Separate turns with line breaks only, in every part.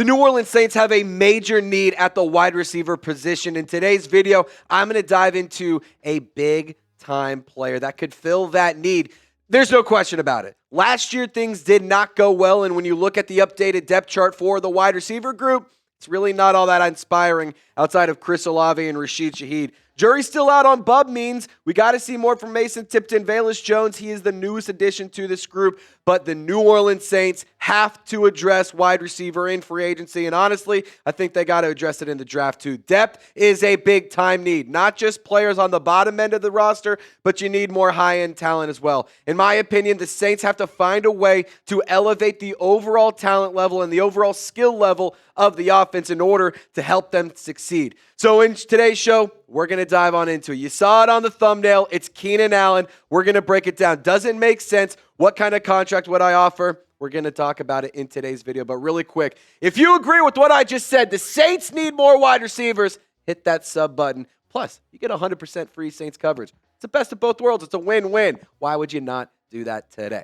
The New Orleans Saints have a major need at the wide receiver position. In today's video, I'm going to dive into a big-time player that could fill that need. There's no question about it. Last year, things did not go well, and when you look at the updated depth chart for the wide receiver group, it's really not all that inspiring outside of Chris Olave and Rashid Shaheed. Jury's still out on Bub means. We got to see more from Mason Tipton. Velus Jones, he is the newest addition to this group, but the New Orleans Saints have to address wide receiver in free agency, and honestly, I think they got to address it in the draft too. Depth is a big-time need, not just players on the bottom end of the roster, but you need more high-end talent as well. In my opinion, the Saints have to find a way to elevate the overall talent level and the overall skill level of the offense in order to help them succeed. So in today's show, we're going to dive on into it. You saw it on the thumbnail. It's Keenan Allen. We're going to break it down. Does it make sense? What kind of contract would I offer? We're going to talk about it in today's video. But really quick, if you agree with what I just said, the Saints need more wide receivers, hit that sub button. Plus, you get 100% free Saints coverage. It's the best of both worlds. It's a win-win. Why would you not do that today?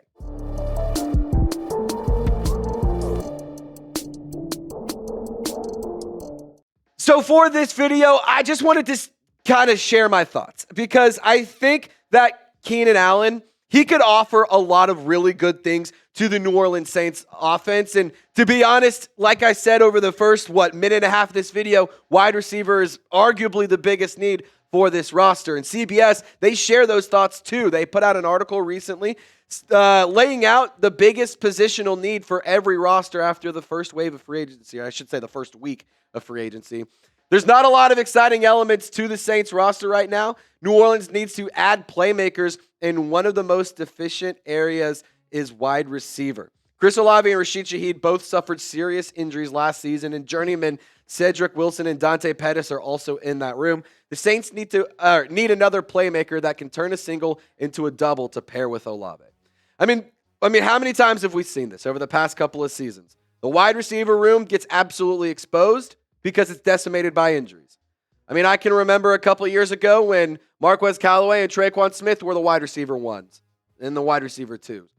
So for this video, I just wanted to kind of share my thoughts because I think that Keenan Allen, he could offer a lot of really good things to the New Orleans Saints offense. And to be honest, like I said over the first, minute and a half of this video, wide receiver is arguably the biggest need for this roster. And CBS, they share those thoughts too. They put out an article recently laying out the biggest positional need for every roster after the first wave of free agency, or I should say the first week of free agency. There's not a lot of exciting elements to the Saints roster right now. New Orleans needs to add playmakers, and one of the most deficient areas is wide receiver. Chris Olave and Rashid Shaheed both suffered serious injuries last season, and Journeymen Cedrick Wilson and Dante Pettis are also in that room. The Saints need another playmaker that can turn a single into a double to pair with Olave. I mean, how many times have we seen this over the past couple of seasons? The wide receiver room gets absolutely exposed because it's decimated by injuries. I mean, I can remember a couple of years ago when Marquez Callaway and Traquan Smith were the wide receiver ones and the wide receiver twos.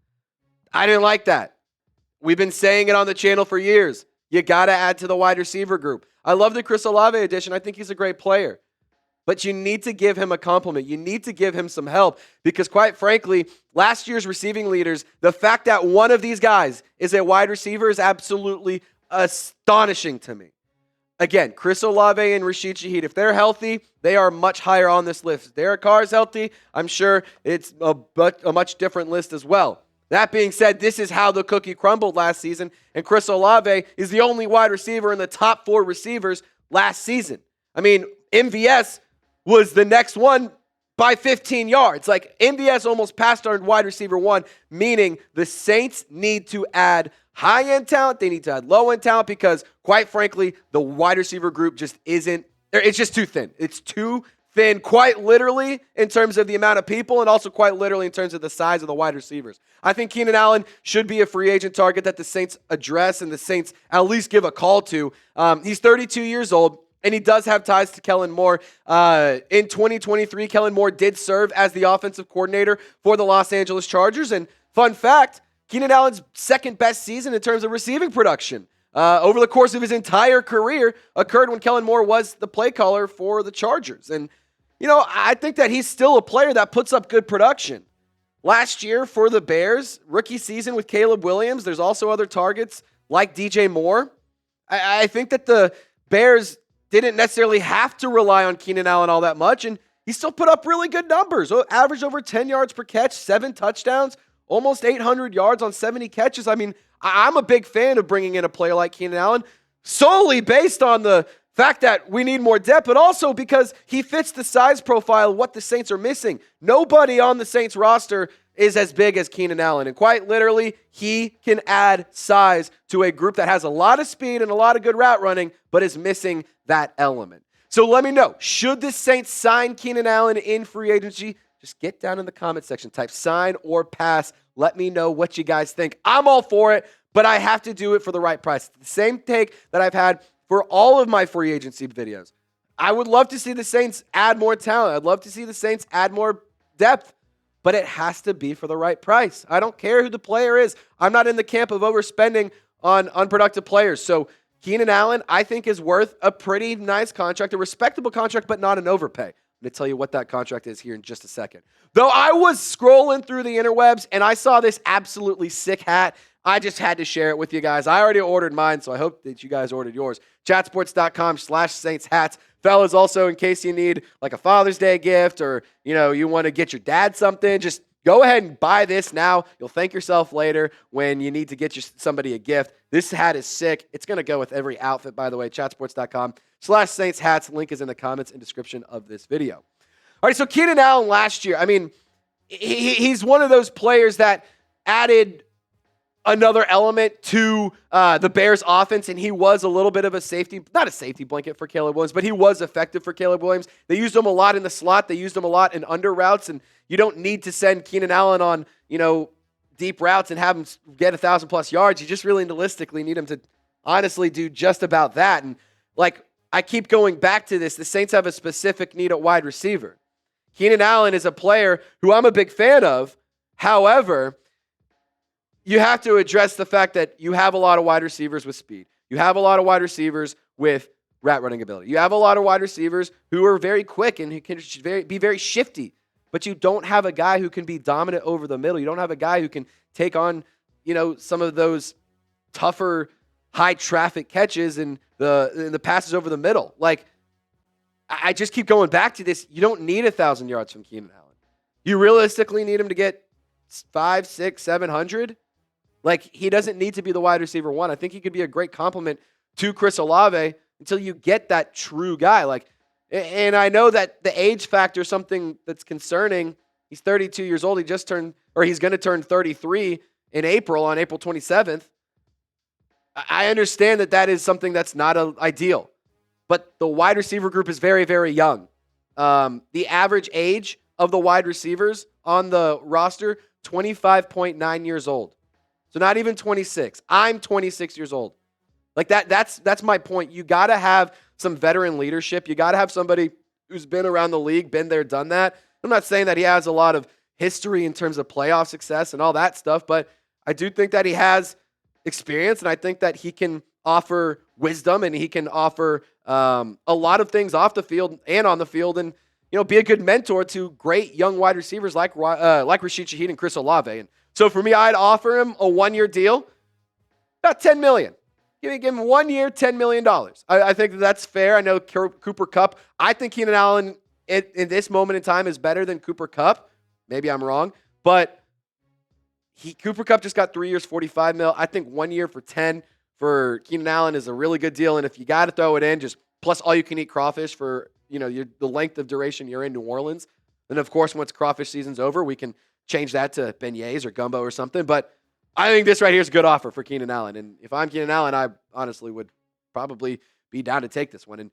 I didn't like that. We've been saying it on the channel for years. You got to add to the wide receiver group. I love the Chris Olave addition. I think he's a great player. But you need to give him a compliment. You need to give him some help because, quite frankly, last year's receiving leaders, the fact that one of these guys is a wide receiver is absolutely astonishing to me. Again, Chris Olave and Rashid Shaheed, if they're healthy, they are much higher on this list. If Derek Carr is healthy, I'm sure it's a much different list as well. That being said, this is how the cookie crumbled last season, and Chris Olave is the only wide receiver in the top 4 receivers last season. I mean, MVS was the next one by 15 yards. Like, MVS almost passed our wide receiver 1, meaning the Saints need to add high-end talent. They need to add low-end talent because, quite frankly, the wide receiver group just isn't – it's just too thin. It's too thin, quite literally, in terms of the amount of people and also quite literally in terms of the size of the wide receivers. I think Keenan Allen should be a free agent target that the Saints address and the Saints at least give a call to. He's 32 years old. And he does have ties to Kellen Moore. In 2023, Kellen Moore did serve as the offensive coordinator for the Los Angeles Chargers. And fun fact, Keenan Allen's second best season in terms of receiving production over the course of his entire career occurred when Kellen Moore was the play caller for the Chargers. And, I think that he's still a player that puts up good production. Last year for the Bears, rookie season with Caleb Williams, there's also other targets like DJ Moore. I think that the Bears didn't necessarily have to rely on Keenan Allen all that much, and he still put up really good numbers. Averaged over 10 yards per catch, 7 touchdowns, almost 800 yards on 70 catches. I mean, I'm a big fan of bringing in a player like Keenan Allen solely based on the fact that we need more depth, but also because he fits the size profile of what the Saints are missing. Nobody on the Saints roster is as big as Keenan Allen, and quite literally, he can add size to a group that has a lot of speed and a lot of good route running, but is missing that element. So let me know, should the Saints sign Keenan Allen in free agency? Just get down in the comment section, type sign or pass. Let me know what you guys think. I'm all for it, but I have to do it for the right price. The same take that I've had for all of my free agency videos. I would love to see the Saints add more talent. I'd love to see the Saints add more depth, but it has to be for the right price. I don't care who the player is. I'm not in the camp of overspending on unproductive players. So Keenan Allen, I think, is worth a pretty nice contract, a respectable contract, but not an overpay. I'm going to tell you what that contract is here in just a second. Though I was scrolling through the interwebs and I saw this absolutely sick hat, I just had to share it with you guys. I already ordered mine, so I hope that you guys ordered yours. Chatsports.com/Saints hats. Fellas, also, in case you need like a Father's Day gift or, you want to get your dad something, just go ahead and buy this now. You'll thank yourself later when you need to get somebody a gift. This hat is sick. It's going to go with every outfit, by the way. Chatsports.com/Saints hats. Link is in the comments and description of this video. All right, so Keenan Allen last year, he's one of those players that added another element to the Bears offense, and he was a little bit of a safety, not a safety blanket for Caleb Williams, but he was effective for Caleb Williams. They used him a lot in the slot. They used him a lot in under routes, and you don't need to send Keenan Allen on, deep routes and have him get 1,000+ yards. You just really realistically need him to honestly do just about that. And I keep going back to this. The Saints have a specific need at wide receiver. Keenan Allen is a player who I'm a big fan of. However, you have to address the fact that you have a lot of wide receivers with speed. You have a lot of wide receivers with route running ability. You have a lot of wide receivers who are very quick and who can be very shifty. But you don't have a guy who can be dominant over the middle. You don't have a guy who can take on, some of those tougher, high traffic catches and the passes over the middle. I just keep going back to this. You don't need 1,000 yards from Keenan Allen. You realistically need him to get 500, 600, 700. He doesn't need to be the wide receiver one. I think he could be a great compliment to Chris Olave until you get that true guy. And I know that the age factor is something that's concerning. He's 32 years old. He's going to turn 33 in April, on April 27th. I understand that is something that's not ideal. But the wide receiver group is very, very young. The average age of the wide receivers on the roster, 25.9 years old. So not even 26. I'm 26 years old. That's my point. You got to have some veteran leadership. You got to have somebody who's been around the league, been there, done that. I'm not saying that he has a lot of history in terms of playoff success and all that stuff, but I do think that he has experience, and I think that he can offer wisdom and he can offer a lot of things off the field and on the field, and be a good mentor to great young wide receivers like Rashid Shaheed and Chris Olave. And so for me, I'd offer him a 1-year deal, about $10 million. Give him 1 year, $10 million. I think that's fair. I know Cooper Kupp. I think Keenan Allen in this moment in time is better than Cooper Kupp. Maybe I'm wrong, but Cooper Kupp just got 3 years, $45 million. I think 1 year for 10 for Keenan Allen is a really good deal. And if you got to throw it in, just plus all you can eat crawfish for the length of duration you're in New Orleans. Then of course, once crawfish season's over, we can change that to beignets or gumbo or something. But I think this right here is a good offer for Keenan Allen. And if I'm Keenan Allen, I honestly would probably be down to take this one. And,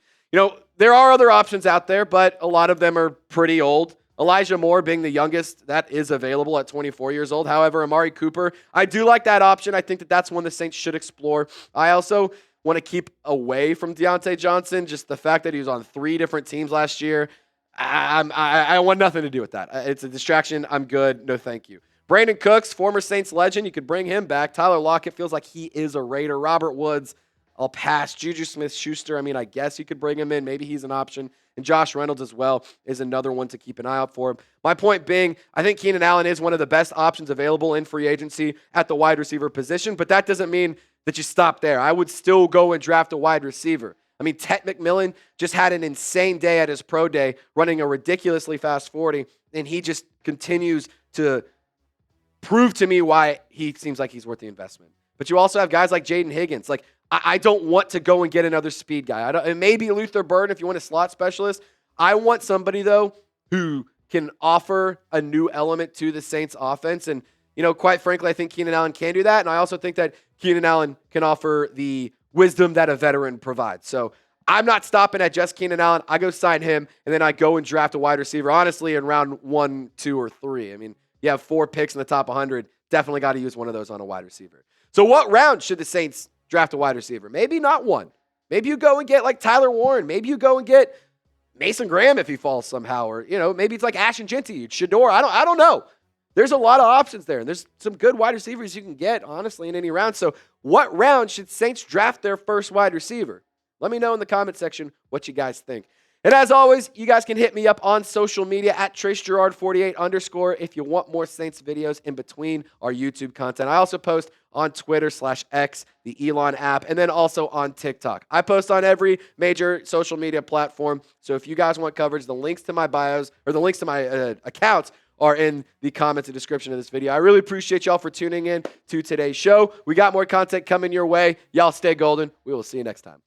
there are other options out there, but a lot of them are pretty old. Elijah Moore being the youngest, that is available at 24 years old. However, Amari Cooper, I do like that option. I think that that's one the Saints should explore. I also want to keep away from Dante Johnson, just the fact that he was on 3 different teams last year. I want nothing to do with that. It's a distraction. I'm good. No, thank you. Brandon Cooks, former Saints legend. You could bring him back. Tyler Lockett feels like he is a Raider. Robert Woods, I'll pass. Juju Smith-Schuster, I guess you could bring him in. Maybe he's an option. And Josh Reynolds as well is another one to keep an eye out for. My point being, I think Keenan Allen is one of the best options available in free agency at the wide receiver position, but that doesn't mean that you stop there. I would still go and draft a wide receiver. Ted McMillan just had an insane day at his pro day, running a ridiculously fast 40, and he just continues to prove to me why he seems like he's worth the investment. But you also have guys like Jaden Higgins. I don't want to go and get another speed guy. And maybe Luther Burden if you want a slot specialist. I want somebody, though, who can offer a new element to the Saints offense. And, quite frankly, I think Keenan Allen can do that. And I also think that Keenan Allen can offer the wisdom that a veteran provides. So I'm not stopping at just Keenan Allen. I go sign him, and then I go and draft a wide receiver, honestly, in round 1, 2, or 3. You have 4 picks in the top 100. Definitely got to use one of those on a wide receiver. So what round should the Saints draft a wide receiver? Maybe not 1. Maybe you go and get like Tyler Warren. Maybe you go and get Mason Graham if he falls somehow. Or, maybe it's like Ashton Genty, Shador. I don't know. there's a lot of options there. And there's some good wide receivers you can get, honestly, in any round. So what round should Saints draft their first wide receiver? Let me know in the comment section what you guys think. And as always, you guys can hit me up on social media at TraceGirouard48_ if you want more Saints videos in between our YouTube content. I also post on Twitter/X, the Elon app, and then also on TikTok. I post on every major social media platform. So if you guys want coverage, the links to my bios or the links to my accounts are in the comments and description of this video. I really appreciate y'all for tuning in to today's show. We got more content coming your way. Y'all stay golden. We will see you next time.